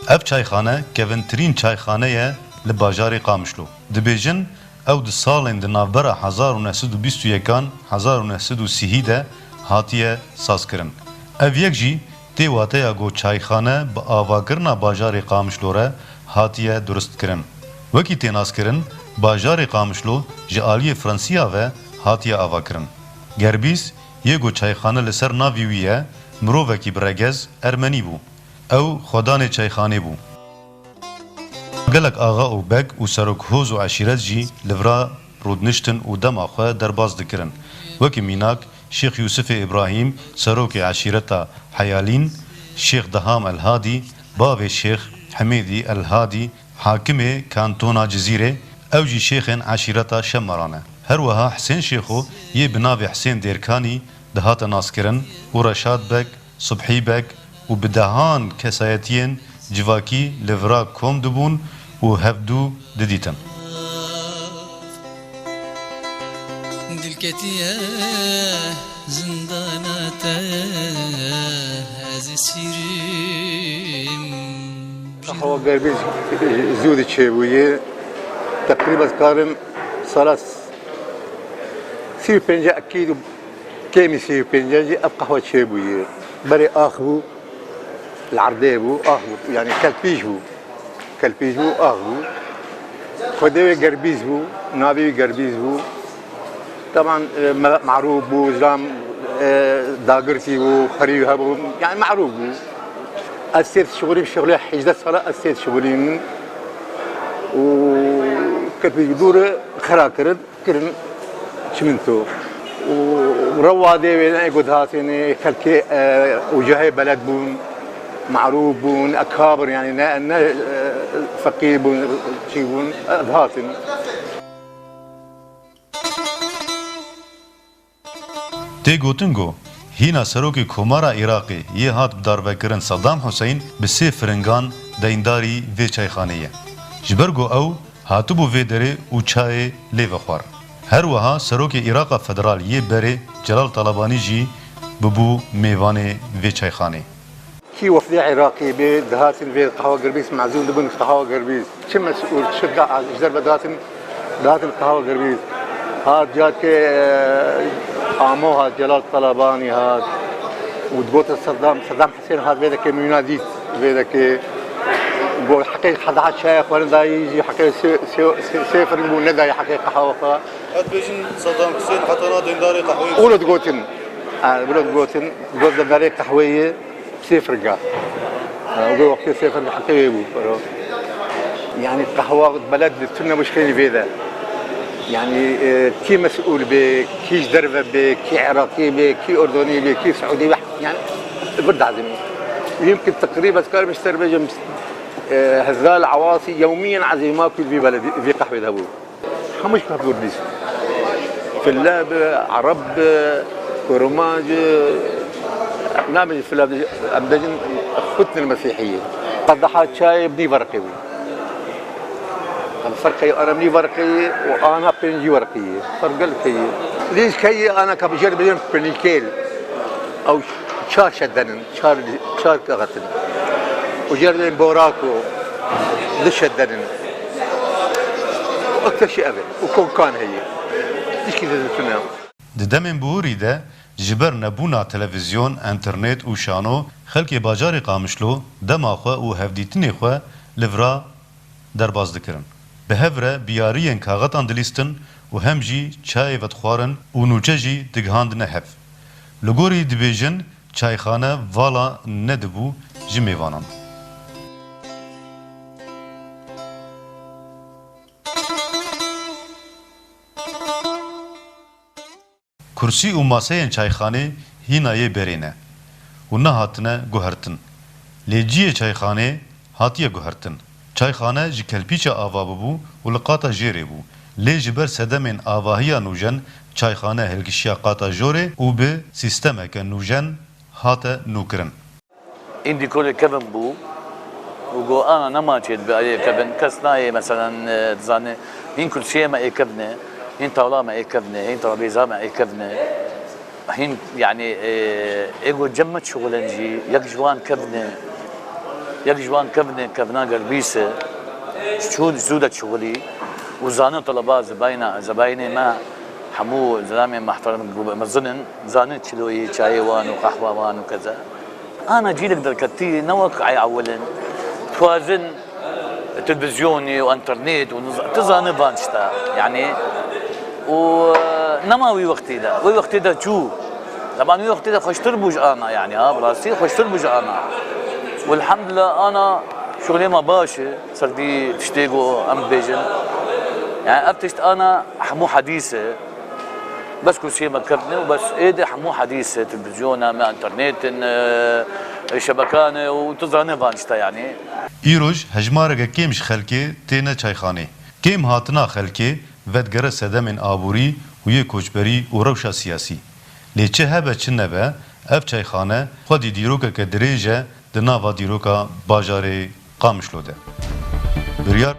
اف چایخانه کونترین چایخانه لباجار قامشلو دبیجن او د سالن د نوبره 1921 1930 ده هاتیه سازکرن اف یک جی تی واته گو چایخانه با آواگرنا باجار قامشلوره هاتیه درست کرن وکی تیناس کرن باجار قامشلو جالی فرانسیا و هاتیه آواگرن گربیز یه گو چایخانه لسر ناویویه مرووکی برگز ارمنی بو او خدان چایخانه بو گلک آغا و بگ و سروک هوز و عشیرت جی لورا رودنشتن و دم آخواه درباز دکرن وکی میناک شیخ یوسف ابراهیم سروک عشیرتا حیالین شیخ دهام الهادی باب شیخ حمیدی الهادی حاکم کانتونا جزیره او جی شیخ عشیرتا شمرانه هر وها حسین شیخو یه بناو حسین دیرکانی دهات ناسکرن و رشاد بگ صبحی بگ و بدهان کسایتین جواکی لورا کوم دبون و هفدو ددیتن دلكتيه زنداناته هذا سيرم هو قربي زود تشيبويه تقريبا كارم صلاة سير بنجا أكيد كيمي سير بنجا جي أبقى هو تشيبويه بري آخبو العرديبو آخبو يعني كالبيجبو آخبو خدوي قربيزبو نابي قربيزبو طبعا معروف بو زلام داقرتي بو خريبها بو يعني معروف بو أسيت شغلي بشغلي حجدة صلاة أسيت شغلي من وكنت بدور خراكرد كرن شمنتو وروى ديوي يقول هاتيني خلكي وجهي بلد بون معروف بون أكابر يعني فقير بون شي بون هاتين تی گوتنگو هینا سروکی کومارا عراقی یه هات بداربکرن صدام حسین به سه فرنگان دینداری و چایخانه جبرگو او هاتو بو و دره و چای لیو خوار هر وها سروکی عراق فدرال یه بره جلال طلبانی جی ببو میوان و چایخانه كي وفد عراقي بدهاتن في قهوة قربيس معزول دبن قهوة قربيس شو مسؤول شقة جدر بدهاتن قهوة قربيس هاد جات آمو هاد جلال طلباني هاد وتقول صدام حسين هاد بيدك مناديت بيدك بقول حقيقة حدا حد شايخ وانا دا يجي حقيقة سيفر نقول نداي حقيقة قهوة هاد بيجن صدام حسين حتى نا دینداری قهوه قولوا تقولتن قول دينداري قهوية سيفرقة وقول وقت سيفر حقيقي يعني قهوة بلد السنة مشكلة في ذا يعني كي مسؤول بك كي دربة بك كي عراقي بك كي أردني بك كي سعودي بك يعني برد عزمي يمكن تقريبا كار مش تربية هذال عواصي يوميا عزمي ما كل في بلدي في قهوة ذهبوا خمس قهوة برديس فلاب عرب كرماج نعمل فلاب أبدجن ختن المسيحية قدحات شاي بني ورقي فرقي أنا مني ورقي وأنا بنجي ورقي فرق الكي ليش كي أنا كبجر بدون بنيكيل أو شار شدنن شار كغتن وجردن بوراكو ليش شدنن وأكثر شيء أبد وكون كان هي ليش كذا تفهم ددمن بوری ده جبر نبونا تلویزیون انترنت و شانو خلکی باجار قامشلو دماخو و هفدیتنی خو لورا درباز دکرن به هفره بیارین کاغتان دلیستن و هم جی چای ود خوارن و نوچه جی دگهاند نهف لگوری دبیجن چایخانه والا ندبو جی میوانان کرسی و ماسه چایخانه هینایه برینه و نه هاتنه گوهرتن لیجی چایخانه هاتیه گوهرتن چایخانه جی کلپیچ آوا ببو و لقاتا جیره بو لی جبر سدمین آواهی نوجن چایخانه هلگشیا قاتا جوره و به سیستمه که نوجن هاته نوکرن عندي كل كبن بو وقو انا نماچيت باي كبن كسناي مثلا تزاني هين كل شيء ما كبنه هين طاوله ما كبنه هين ترابيزه ما كبنه هين يعني ايجو جمت شغلنجي يك جوان كبنه یک جوان کبنا قلبیسه جودة شغلي وزانن طلبات زبايني ما حمو زلامه محترم مظنن زانن كيلوي شاي وان وقهوه وان وكذا انا جيل اقدر كتي نوك اولا توازن تلفزيوني وانترنت تزاني بانشتا يعني ونما وقتي ده شو طبعا وقتي ده خوش تربج انا يعني براسي خوش تربج انا والحمد لله انا شغلي ما باشي صار دي تشتيقو ام بيجن يعني ابتشت انا حمو حديثه بس كل شيء مكبني وبس ايدي حمو حديثه تلفزيون ما انترنت شبكانه وتظهرني بانشتا يعني ایروژ هجمارگه کیمش خلکی تینه چایخانه کیم هاتنا خلکی ودگره سدمن آبوری و یک کوچبری و روشا سیاسی لیچه هبه چنه به اف چایخانه خودی دیروکه که دریجه دناوا دیروکا باجاره قامشلو ده بریار